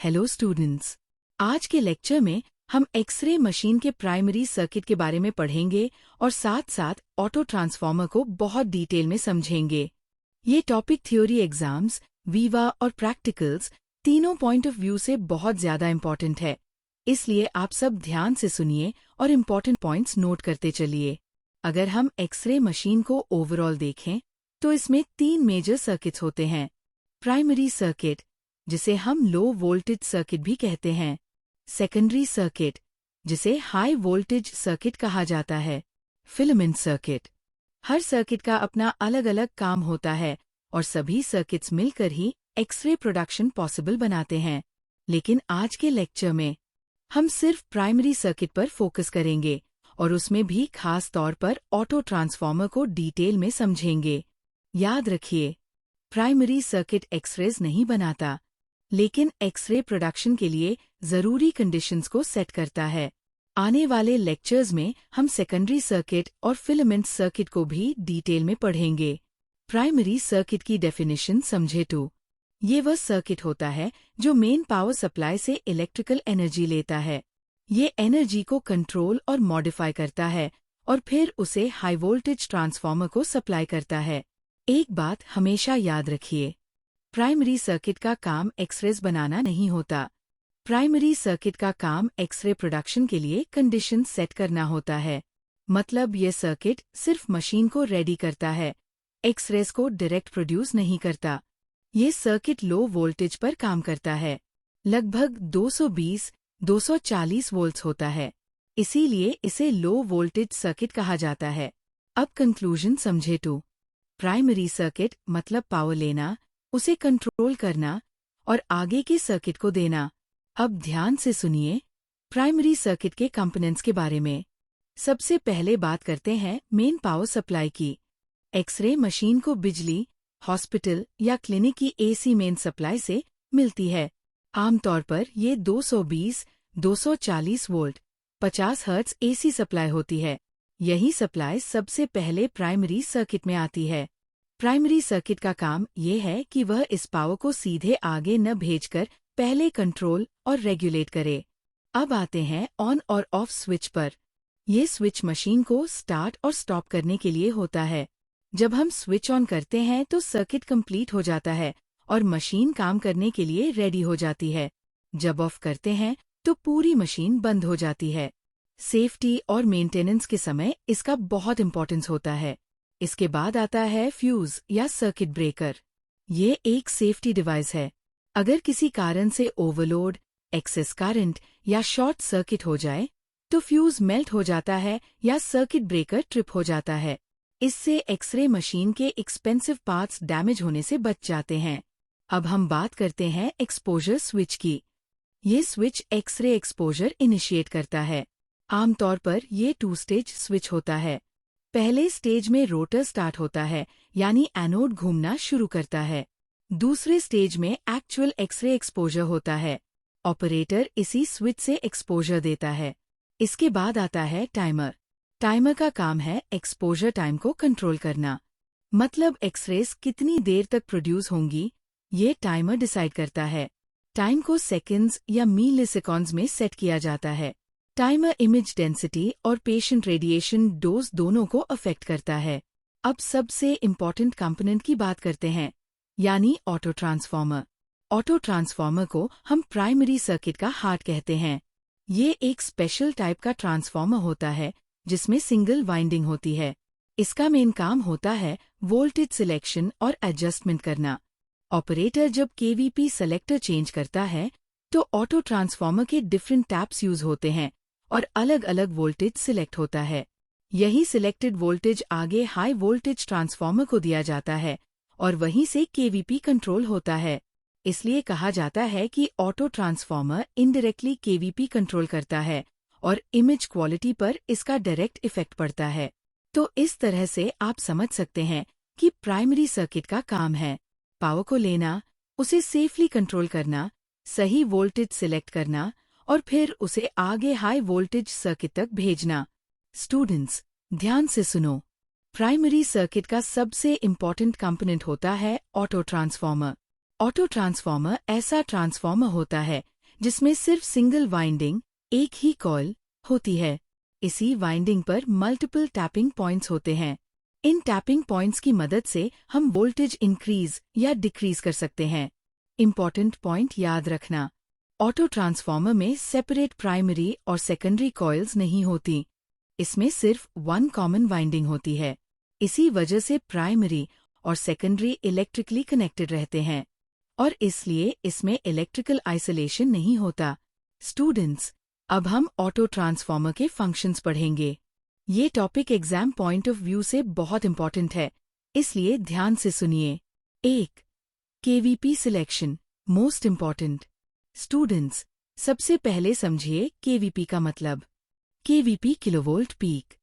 Hello students, आज के lecture में हम एक्सरे मशीन के प्राइमरी सर्किट के बारे में पढ़ेंगे और साथ साथ ऑटो ट्रांसफार्मर को बहुत डिटेल में समझेंगे। ये टॉपिक थ्योरी एग्जाम्स, वीवा और प्रैक्टिकल्स तीनों पॉइंट ऑफ व्यू से बहुत ज़्यादा इम्पॉर्टेंट है, इसलिए आप सब ध्यान से सुनिए और इम्पॉर्टेंट पॉइंट्स नोट करते चलिए। अगर हम एक्सरे मशीन को ओवरऑल देखें तो इसमें 3 मेजर सर्किट्स होते हैं। प्राइमरी सर्किट, जिसे हम लो वोल्टेज सर्किट भी कहते हैं। सेकेंडरी सर्किट, जिसे हाई वोल्टेज सर्किट कहा जाता है। Filament circuit. हर सर्किट का अपना अलग अलग काम होता है और सभी सर्किट्स मिलकर ही एक्सरे प्रोडक्शन पॉसिबल बनाते हैं। लेकिन आज के लेक्चर में हम सिर्फ प्राइमरी सर्किट पर फोकस करेंगे और उसमें भी खास तौर पर ऑटो ट्रांसफार्मर को डिटेल में समझेंगे। याद रखिए, प्राइमरी सर्किट एक्सरेज नहीं बनाता, लेकिन एक्सरे प्रोडक्शन के लिए जरूरी कंडीशंस को सेट करता है। आने वाले लेक्चर्स में हम सेकेंडरी सर्किट और फिलामेंट सर्किट को भी डिटेल में पढ़ेंगे। प्राइमरी सर्किट की डेफिनेशन समझे तो ये वह सर्किट होता है जो मेन पावर सप्लाई से इलेक्ट्रिकल एनर्जी लेता है। ये एनर्जी को कंट्रोल और मॉडिफाई करता है और फिर उसे हाई वोल्टेज ट्रांसफार्मर को सप्लाई करता है। एक बात हमेशा याद रखिए, प्राइमरी सर्किट का काम एक्सरेज बनाना नहीं होता। प्राइमरी सर्किट का काम एक्सरे प्रोडक्शन के लिए कंडीशन सेट करना होता है। मतलब ये सर्किट सिर्फ मशीन को रेडी करता है, एक्सरेज को डायरेक्ट प्रोड्यूस नहीं करता। ये सर्किट लो वोल्टेज पर काम करता है, लगभग 220-240 वोल्ट्स होता है, इसीलिए इसे लो वोल्टेज सर्किट कहा जाता है। अब कंक्लूजन समझे तो प्राइमरी सर्किट मतलब पावर लेना, उसे कंट्रोल करना और आगे के सर्किट को देना। अब ध्यान से सुनिए प्राइमरी सर्किट के कंपोनेंट्स के बारे में। सबसे पहले बात करते हैं मेन पावर सप्लाई की। एक्सरे मशीन को बिजली हॉस्पिटल या क्लिनिक की एसी मेन सप्लाई से मिलती है। आमतौर पर ये 220-240 वोल्ट 50 हर्ट्ज एसी सप्लाई होती है। यही सप्लाई सबसे पहले प्राइमरी सर्किट में आती है। प्राइमरी सर्किट का काम ये है कि वह इस पावर को सीधे आगे न भेजकर पहले कंट्रोल और रेगुलेट करे। अब आते हैं ऑन और ऑफ स्विच पर। ये स्विच मशीन को स्टार्ट और स्टॉप करने के लिए होता है। जब हम स्विच ऑन करते हैं तो सर्किट कंप्लीट हो जाता है और मशीन काम करने के लिए रेडी हो जाती है। जब ऑफ करते हैं तो पूरी मशीन बंद हो जाती है। सेफ्टी और मेंटेनेंस के समय इसका बहुत इंपॉर्टेंस होता है। इसके बाद आता है फ्यूज या सर्किट ब्रेकर। ये एक सेफ्टी डिवाइस है। अगर किसी कारण से ओवरलोड, एक्सेस करंट या शॉर्ट सर्किट हो जाए तो फ्यूज मेल्ट हो जाता है या सर्किट ब्रेकर ट्रिप हो जाता है। इससे एक्सरे मशीन के एक्सपेंसिव पार्ट्स डैमेज होने से बच जाते हैं। अब हम बात करते हैं एक्सपोजर स्विच की। ये स्विच एक्सरे एक्सपोजर इनिशिएट करता है। आमतौर पर ये 2 स्टेज स्विच होता है। पहले स्टेज में रोटर स्टार्ट होता है, यानी एनोड घूमना शुरू करता है। दूसरे स्टेज में एक्चुअल एक्सरे एक्सपोजर होता है। ऑपरेटर इसी स्विच से एक्सपोजर देता है। इसके बाद आता है टाइमर। टाइमर का काम है एक्सपोजर टाइम को कंट्रोल करना। मतलब एक्सरेज कितनी देर तक प्रोड्यूस होंगी, ये टाइमर डिसाइड करता है। टाइम को सेकंड्स या मिलीसेकंड्स में सेट किया जाता है। टाइमर इमेज डेंसिटी और पेशेंट रेडिएशन डोज दोनों को अफेक्ट करता है। अब सबसे इम्पॉर्टेंट कंपोनेंट की बात करते हैं, यानी ऑटो ट्रांसफार्मर। ऑटो ट्रांसफार्मर को हम प्राइमरी सर्किट का हार्ट कहते हैं। ये एक स्पेशल टाइप का ट्रांसफार्मर होता है जिसमें सिंगल वाइंडिंग होती है। इसका मेन काम होता है वोल्टेज सिलेक्शन और एडजस्टमेंट करना। ऑपरेटर जब केवीपी सेलेक्टर चेंज करता है तो ऑटो ट्रांसफार्मर के डिफरेंट टैप्स यूज होते हैं और अलग अलग वोल्टेज सिलेक्ट होता है। यही सिलेक्टेड वोल्टेज आगे हाई वोल्टेज ट्रांसफार्मर को दिया जाता है और वहीं से केवीपी कंट्रोल होता है। इसलिए कहा जाता है कि auto transformer indirectly KVP control करता है और इमेज क्वालिटी पर इसका डायरेक्ट इफेक्ट पड़ता है। तो इस तरह से आप समझ सकते हैं कि प्राइमरी सर्किट का काम है पावर को लेना, उसे सेफली कंट्रोल करना, सही वोल्टेज सिलेक्ट करना और फिर उसे आगे हाई वोल्टेज सर्किट तक भेजना। स्टूडेंट्स, ध्यान से सुनो, प्राइमरी सर्किट का सबसे इम्पॉर्टेंट कंपोनेंट होता है ऑटो ट्रांसफार्मर। ऑटो ट्रांसफार्मर ऐसा ट्रांसफार्मर होता है जिसमें सिर्फ सिंगल वाइंडिंग, एक ही कॉइल होती है। इसी वाइंडिंग पर मल्टीपल टैपिंग पॉइंट्स होते हैं। इन टैपिंग पॉइंट्स की मदद से हम वोल्टेज इंक्रीज या डिक्रीज कर सकते हैं। इम्पॉर्टेंट पॉइंट याद रखना, ऑटो ट्रांसफार्मर में सेपरेट प्राइमरी और सेकेंडरी कॉइल्स नहीं होती। इसमें सिर्फ वन कॉमन वाइंडिंग होती है। इसी वजह से प्राइमरी और सेकेंडरी इलेक्ट्रिकली कनेक्टेड रहते हैं और इसलिए इसमें इलेक्ट्रिकल आइसोलेशन नहीं होता। स्टूडेंट्स, अब हम ऑटो ट्रांसफार्मर के फंक्शंस पढ़ेंगे। ये topic exam point of view से बहुत इंपॉर्टेंट है, इसलिए ध्यान से सुनिए। 1. KVP selection, most important. Students, सबसे पहले समझिए केवीपी का मतलब। KVP kilovolt peak.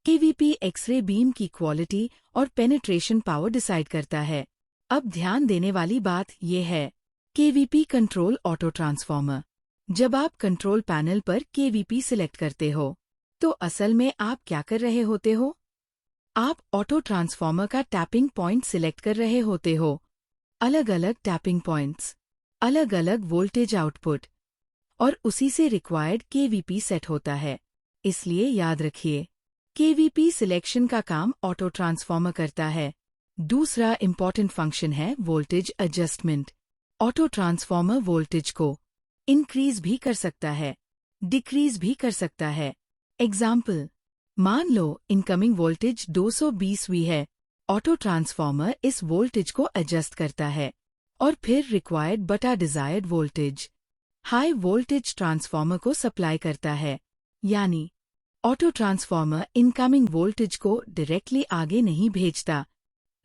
KVP x-ray beam की क्वालिटी और पेनिट्रेशन पावर डिसाइड करता है। अब ध्यान देने वाली बात यह है, केवीपी कंट्रोल ऑटो ट्रांसफार्मर। जब आप कंट्रोल पैनल पर केवीपी सिलेक्ट करते हो, तो असल में आप क्या कर रहे होते हो? आप ऑटो ट्रांसफार्मर का टैपिंग पॉइंट सिलेक्ट कर रहे होते हो। अलग अलग टैपिंग पॉइंट्स, अलग अलग वोल्टेज आउटपुट और उसी से रिक्वायर्ड केवीपी सेट होता है। इसलिए याद रखिए, केवीपी सिलेक्शन का काम ऑटो ट्रांसफार्मर करता है। दूसरा इम्पॉर्टेंट फंक्शन है voltage adjustment. Auto transformer voltage को इंक्रीज भी कर सकता है, डिक्रीज भी कर सकता है। एग्जाम्पल, मान लो इनकमिंग वोल्टेज 220 वी है। ऑटो ट्रांसफार्मर इस वोल्टेज को एडजस्ट करता है और फिर रिक्वायर्ड बटा desired voltage high voltage transformer को सप्लाई करता है। यानी ऑटो ट्रांसफार्मर इनकमिंग वोल्टेज को डायरेक्टली आगे नहीं भेजता,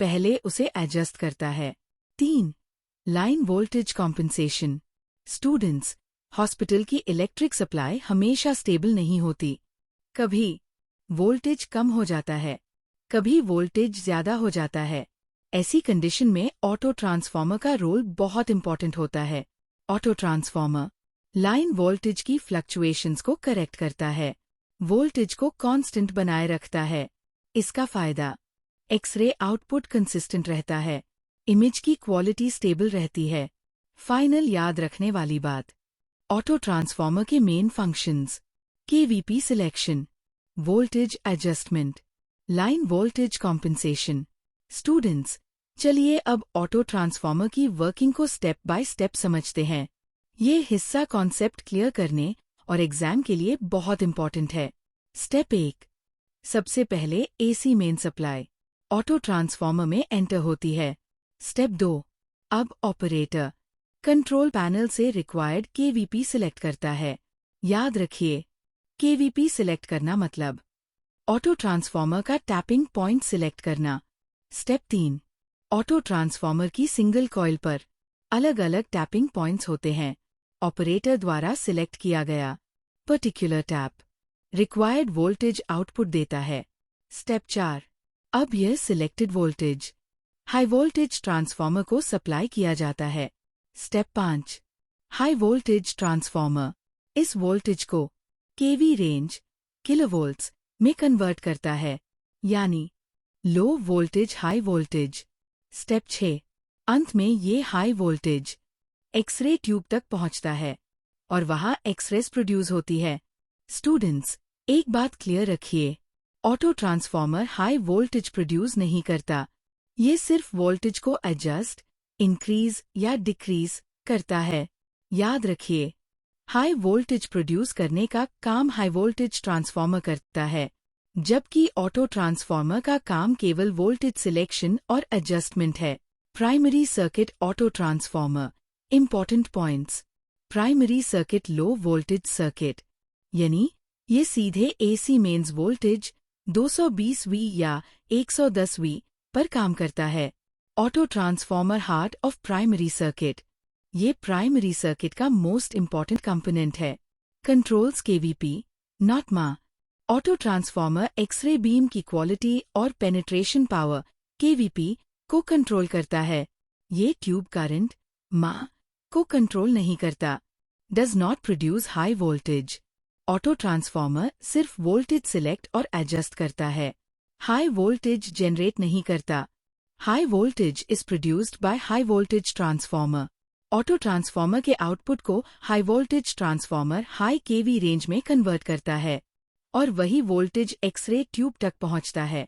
पहले उसे एडजस्ट करता है। 3. Line voltage compensation. Students, hospital की इलेक्ट्रिक सप्लाई हमेशा स्टेबल नहीं होती। कभी वोल्टेज कम हो जाता है, कभी वोल्टेज ज्यादा हो जाता है। ऐसी कंडीशन में ऑटो ट्रांसफार्मर का रोल बहुत इंपॉर्टेंट होता है। ऑटो ट्रांसफार्मर लाइन वोल्टेज की फ्लक्चुएशंस को करेक्ट करता है, वोल्टेज को कांस्टेंट बनाए रखता है। इसका फायदा, एक्सरे आउटपुट कंसिस्टेंट रहता है, इमेज की क्वालिटी स्टेबल रहती है। फाइनल याद रखने वाली बात, ऑटो ट्रांसफार्मर के main functions: KVP selection, voltage adjustment, line voltage compensation. Students, चलिए अब ऑटो ट्रांसफार्मर की वर्किंग को स्टेप बाय स्टेप समझते हैं। ये हिस्सा कॉन्सेप्ट क्लियर करने और एग्जाम के लिए बहुत इंपॉर्टेंट है। स्टेप 1, सबसे पहले AC main supply auto transformer में एंटर होती है। स्टेप 2, अब ऑपरेटर कंट्रोल पैनल से रिक्वायर्ड केवीपी सिलेक्ट करता है। याद रखिए, केवीपी सिलेक्ट करना मतलब ऑटो ट्रांसफार्मर का टैपिंग पॉइंट सिलेक्ट करना। स्टेप 3, ऑटो ट्रांसफार्मर की सिंगल कॉइल पर अलग अलग टैपिंग पॉइंट्स होते हैं। ऑपरेटर द्वारा सिलेक्ट किया गया particular tap required voltage output देता है। स्टेप 4, अब यह selected voltage high voltage transformer को सप्लाई किया जाता है। स्टेप 5, हाई वोल्टेज ट्रांसफार्मर इस वोल्टेज को केवी रेंज किलोवोल्ट्स में कन्वर्ट करता है, यानी low voltage high voltage. Step 6, अंत में ये हाई वोल्टेज एक्सरे ट्यूब तक पहुंचता है और वहां एक्सरेस प्रोड्यूस होती है। स्टूडेंट्स, एक बात क्लियर रखिए, auto transformer high voltage produce नहीं करता, ये सिर्फ वोल्टेज को एडजस्ट, इंक्रीज या डिक्रीज करता है। याद रखिए, हाई वोल्टेज प्रोड्यूस करने का काम हाई वोल्टेज ट्रांसफार्मर करता है, जबकि ऑटो ट्रांसफार्मर का काम केवल वोल्टेज सिलेक्शन और एडजस्टमेंट है। Primary circuit auto transformer important points: primary circuit low voltage circuit, यानी ये सीधे एसी मेन्स वोल्टेज 220 वी या 110 वी पर काम करता है। Auto transformer heart of primary circuit, ये प्राइमरी सर्किट का मोस्ट इम्पॉर्टेंट कंपोनेंट है। कंट्रोल्स केवीपी नॉट मा। ऑटो ट्रांसफार्मर एक्सरे बीम की क्वालिटी और पेनिट्रेशन पावर केवीपी को कंट्रोल करता है। ये ट्यूब करंट मा को कंट्रोल नहीं करता। Does not produce high voltage. Auto transformer सिर्फ वोल्टेज सिलेक्ट और एडजस्ट करता है, हाई वोल्टेज जनरेट नहीं करता। High voltage is produced by high voltage transformer. Auto transformer के आउटपुट को हाई वोल्टेज ट्रांसफार्मर हाई केवी रेंज में कन्वर्ट करता है और वही वोल्टेज एक्सरे ट्यूब तक पहुंचता है।